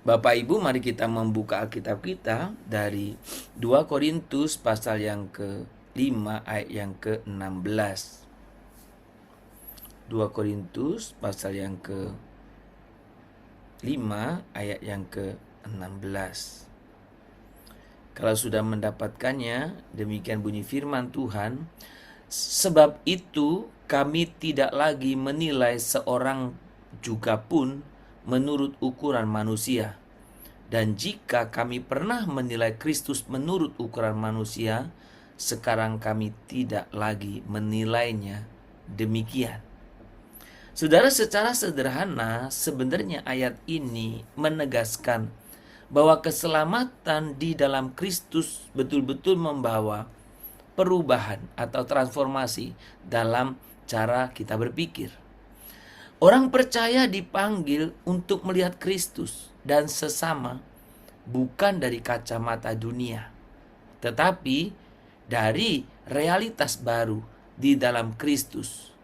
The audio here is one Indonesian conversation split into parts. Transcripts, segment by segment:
Bapak Ibu, mari kita membuka Alkitab kita dari 2 Korintus pasal yang ke-5 ayat yang ke-16. 2 Korintus pasal yang ke-5 ayat yang ke-16. Kalau sudah mendapatkannya, demikian bunyi firman Tuhan, sebab itu kami tidak lagi menilai seorang juga pun menurut ukuran manusia. Dan jika kami pernah menilai Kristus menurut ukuran manusia, sekarang kami tidak lagi menilainya demikian. Saudara, secara sederhana sebenarnya ayat ini menegaskan bahwa keselamatan di dalam Kristus betul-betul membawa perubahan atau transformasi dalam cara kita berpikir. Orang percaya dipanggil untuk melihat Kristus dan sesama bukan dari kacamata dunia, tetapi dari realitas baru di dalam Kristus.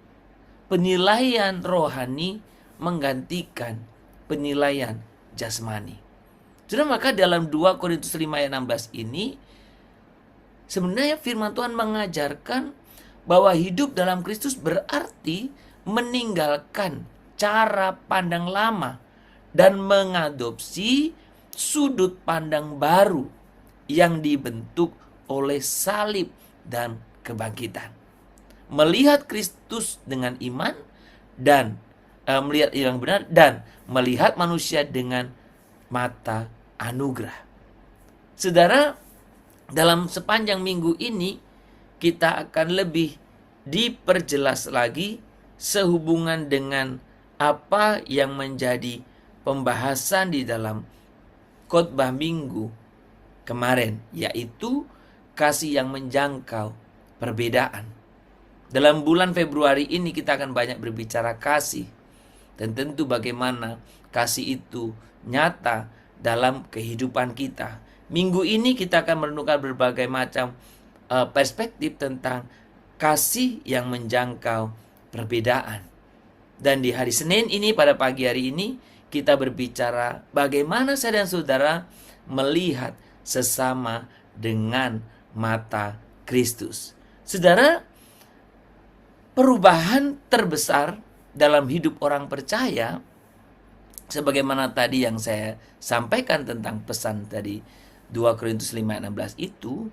Penilaian rohani menggantikan penilaian jasmani. Sudah, maka dalam 2 Korintus 5 ayat 16 ini sebenarnya firman Tuhan mengajarkan bahwa hidup dalam Kristus berarti meninggalkan cara pandang lama dan mengadopsi sudut pandang baru yang dibentuk oleh salib dan kebangkitan. Melihat Kristus dengan iman dan melihat yang benar dan melihat manusia dengan mata anugerah. Saudara, dalam sepanjang minggu ini kita akan lebih diperjelas lagi sehubungan dengan apa yang menjadi pembahasan di dalam khotbah minggu kemarin, yaitu kasih yang menjangkau perbedaan. Dalam bulan Februari ini kita akan banyak berbicara kasih, dan tentu bagaimana kasih itu nyata dalam kehidupan kita. Minggu ini kita akan merenungkan berbagai macam perspektif tentang kasih yang menjangkau perbedaan. Dan di hari Senin ini, pada pagi hari ini, kita berbicara bagaimana saya dan saudara melihat sesama dengan mata Kristus. Saudara, perubahan terbesar dalam hidup orang percaya, sebagaimana tadi yang saya sampaikan tentang pesan tadi 2 Korintus 5:16 itu,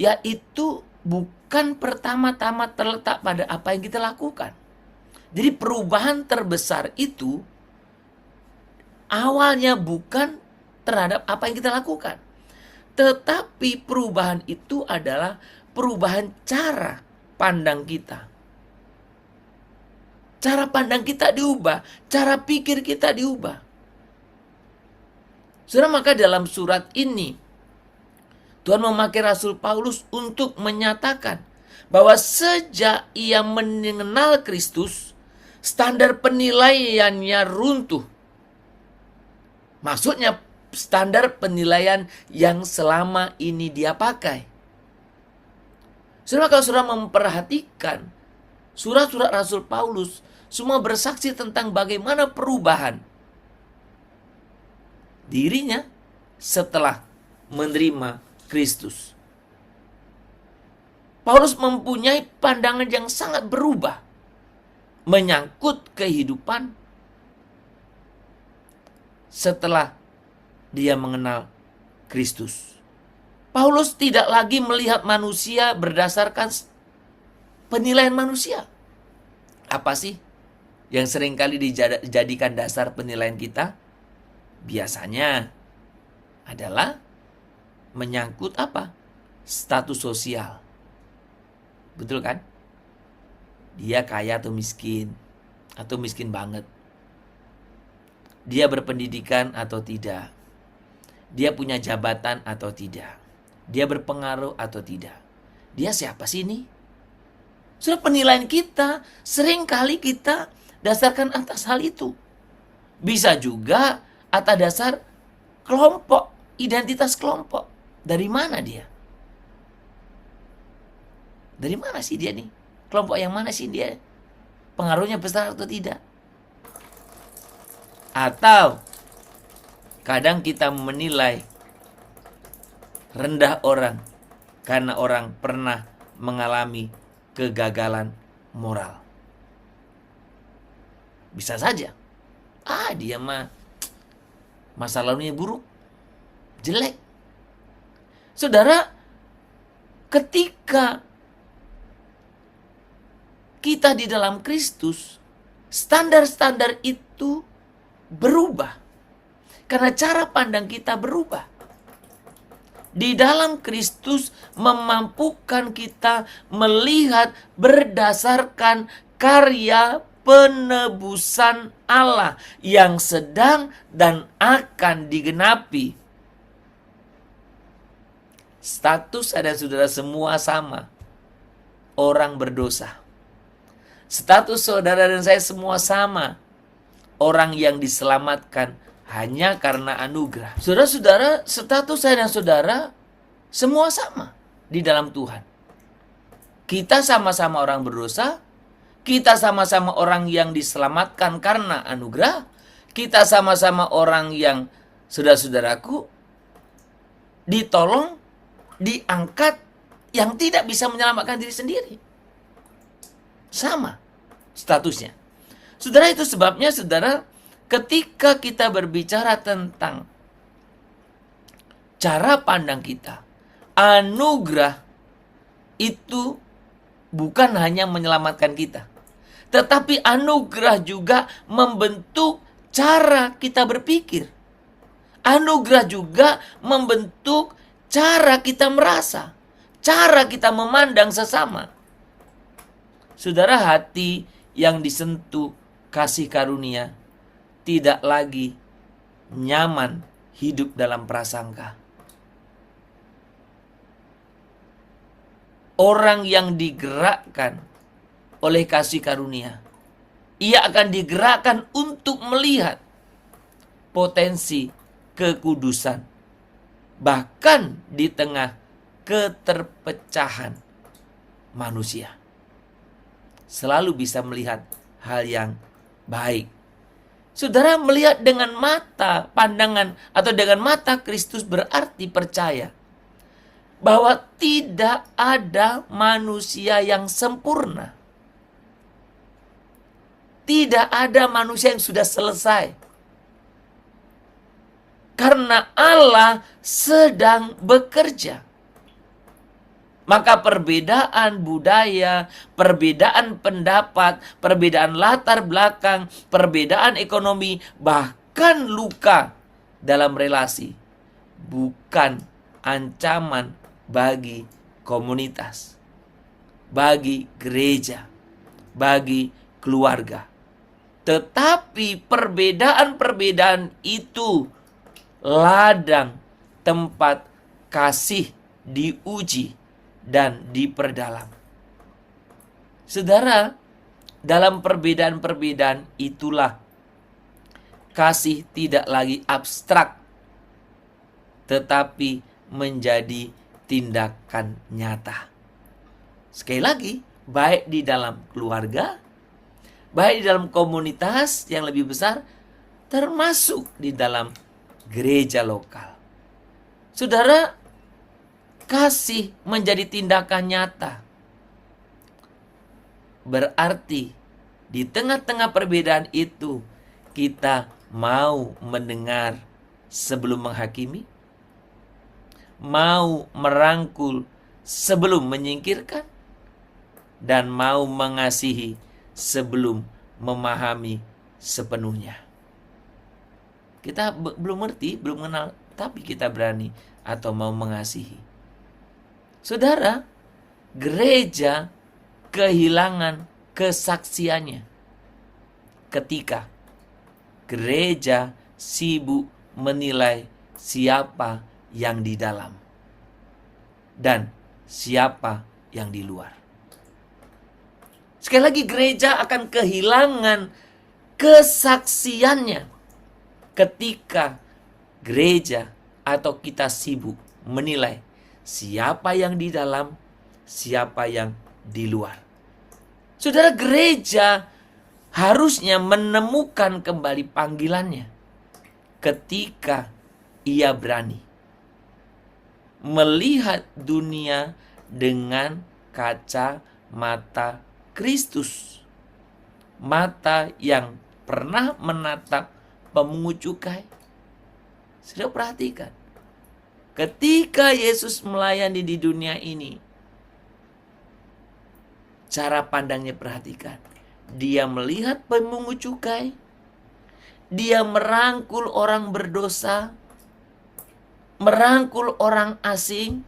yaitu bukan pertama-tama terletak pada apa yang kita lakukan. Jadi perubahan terbesar itu awalnya bukan terhadap apa yang kita lakukan, tetapi perubahan itu adalah perubahan cara pandang kita. Cara pandang kita diubah, cara pikir kita diubah. Saudara, maka dalam surat ini Tuhan memakai Rasul Paulus untuk menyatakan bahwa sejak ia mengenal Kristus, standar penilaiannya runtuh. Maksudnya standar penilaian yang selama ini dia pakai. Saudara, kalau saudara memperhatikan surat-surat Rasul Paulus, semua bersaksi tentang bagaimana perubahan dirinya setelah menerima Kristus. Paulus mempunyai pandangan yang sangat berubah menyangkut kehidupan setelah dia mengenal Kristus. Paulus tidak lagi melihat manusia berdasarkan penilaian manusia. Apa sih yang seringkali dijadikan dasar penilaian kita? Biasanya adalah menyangkut apa? Status sosial. Betul kan? Dia kaya atau miskin banget. Dia berpendidikan atau tidak. Dia punya jabatan atau tidak. Dia berpengaruh atau tidak. Dia siapa sih ini? Sudah, penilaian kita seringkali kita dasarkan atas hal itu. Bisa juga atas dasar kelompok, identitas kelompok. Dari mana dia? Dari mana sih dia nih? Kelompok yang mana sih dia? Pengaruhnya besar atau tidak? Atau Kadang kita menilai rendah orang karena orang pernah mengalami kegagalan moral. Bisa saja, dia mah masa lalunya buruk, jelek. Saudara, ketika kita di dalam Kristus, standar-standar itu berubah. Karena cara pandang kita berubah. Di dalam Kristus memampukan kita melihat berdasarkan karya penebusan Allah yang sedang dan akan digenapi. Status saudara-saudara semua sama. Orang berdosa. Status saudara dan saya semua sama. Orang yang diselamatkan hanya karena anugerah. Saudara-saudara, status saya dan saudara semua sama di dalam Tuhan. Kita sama-sama orang berdosa. Kita sama-sama orang yang diselamatkan karena anugerah. Kita sama-sama orang yang, saudara-saudaraku, ditolong, diangkat, yang tidak bisa menyelamatkan diri sendiri. Sama statusnya. Saudara, itu sebabnya saudara, ketika kita berbicara tentang cara pandang kita, anugerah itu bukan hanya menyelamatkan kita, tetapi anugerah juga membentuk cara kita berpikir. Anugerah juga membentuk cara kita merasa, cara kita memandang sesama. Saudara, hati yang disentuh kasih karunia tidak lagi nyaman hidup dalam prasangka. Orang yang digerakkan oleh kasih karunia, ia akan digerakkan untuk melihat potensi kekudusan, bahkan di tengah keterpecahan manusia. Selalu bisa melihat hal yang baik. Saudara, melihat dengan mata pandangan atau dengan mata Kristus berarti percaya bahwa tidak ada manusia yang sempurna. Tidak ada manusia yang sudah selesai. Karena Allah sedang bekerja. Maka perbedaan budaya, perbedaan pendapat, perbedaan latar belakang, perbedaan ekonomi, bahkan luka dalam relasi bukan ancaman bagi komunitas, bagi gereja, bagi keluarga. Tetapi perbedaan-perbedaan itu ladang tempat kasih diuji dan diperdalam. Saudara, dalam perbedaan-perbedaan itulah kasih tidak lagi abstrak, tetapi menjadi tindakan nyata. Sekali lagi, baik di dalam keluarga, baik di dalam komunitas yang lebih besar, termasuk di dalam gereja lokal. Saudara, kasih menjadi tindakan nyata. Berarti di tengah-tengah perbedaan itu kita mau mendengar sebelum menghakimi, mau merangkul sebelum menyingkirkan, dan mau mengasihi sebelum memahami sepenuhnya. Kita belum ngerti, belum kenal, tapi kita berani atau mau mengasihi. Saudara, gereja kehilangan kesaksiannya ketika gereja sibuk menilai siapa yang di dalam dan siapa yang di luar. Sekali lagi, gereja akan kehilangan kesaksiannya ketika gereja atau kita sibuk menilai siapa yang di dalam, siapa yang di luar. Saudara, gereja harusnya menemukan kembali panggilannya ketika ia berani melihat dunia dengan kacamata Kristus. Mata yang pernah menatap pemungut cukai. Sudah perhatikan, ketika Yesus melayani di dunia ini, cara pandangnya perhatikan. Dia melihat pemungut cukai, dia merangkul orang berdosa, merangkul orang asing,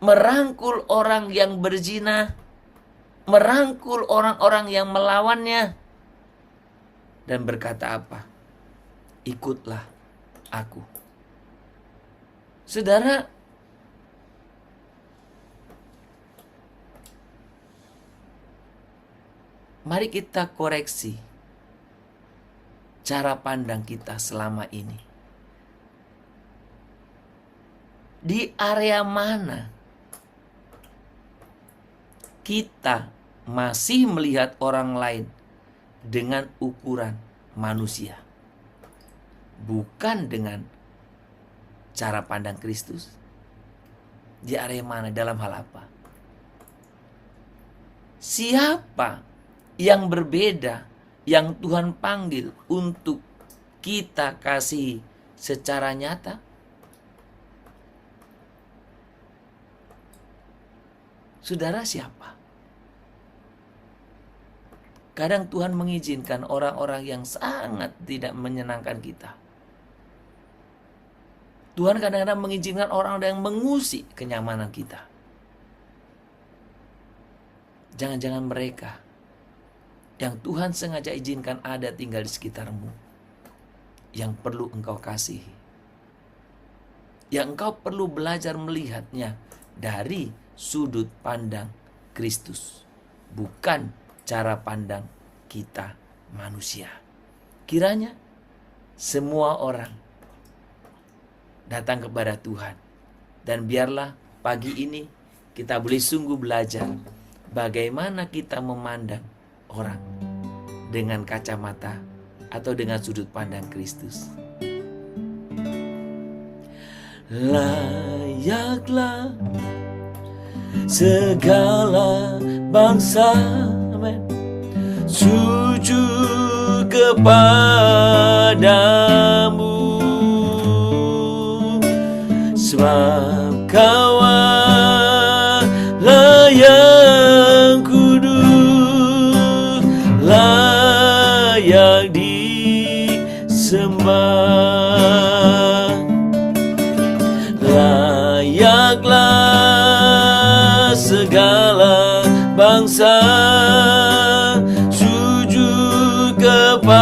merangkul orang yang berzina, merangkul orang-orang yang melawannya, dan berkata apa? Ikutlah aku. Saudara, mari kita koreksi cara pandang kita selama ini. Di area mana kita masih melihat orang lain dengan ukuran manusia, bukan dengan cara pandang Kristus? Di area mana? Dalam hal apa? Siapa yang berbeda yang Tuhan panggil untuk kita kasih secara nyata? Saudara, siapa? Kadang Tuhan mengizinkan orang-orang yang sangat tidak menyenangkan kita. Tuhan kadang-kadang mengizinkan orang yang mengusik kenyamanan kita. Jangan-jangan mereka yang Tuhan sengaja izinkan ada tinggal di sekitarmu, yang perlu engkau kasihi, yang engkau perlu belajar melihatnya dari sudut pandang Kristus, bukan cara pandang kita manusia. Kiranya semua orang datang kepada Tuhan, dan biarlah pagi ini kita boleh sungguh belajar bagaimana kita memandang orang dengan kacamata atau dengan sudut pandang Kristus. Layaklah segala bangsa, amen, sujud kepadamu, sebab Kau yang kudus, layak disembah. Layaklah segala bangsa sujud kepadamu,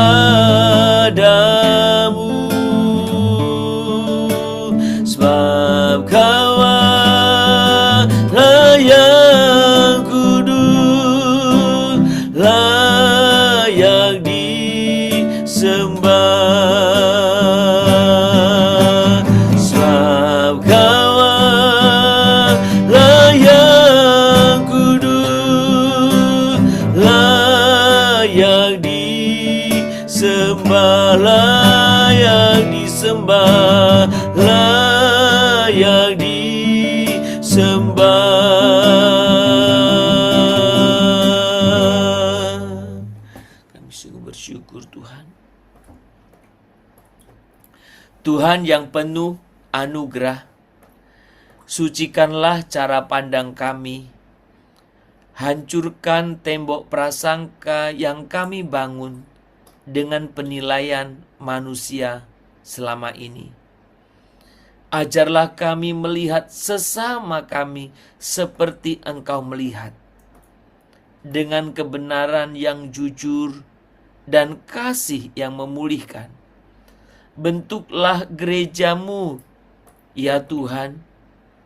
sebab Kau yang kudus, layak disembah. Sebab Kau yang kudus, layak disembah, layak disembah, layak disembah. Kami sungguh bersyukur Tuhan. Tuhan yang penuh anugerah, sucikanlah cara pandang kami. Hancurkan tembok prasangka yang kami bangun dengan penilaian manusia selama ini. Ajarlah kami melihat sesama kami seperti Engkau melihat, dengan kebenaran yang jujur dan kasih yang memulihkan. Bentuklah gereja-Mu, ya Tuhan,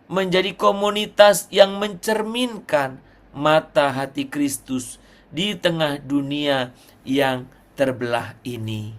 menjadi komunitas yang mencerminkan mata hati Kristus di tengah dunia yang terbelah ini.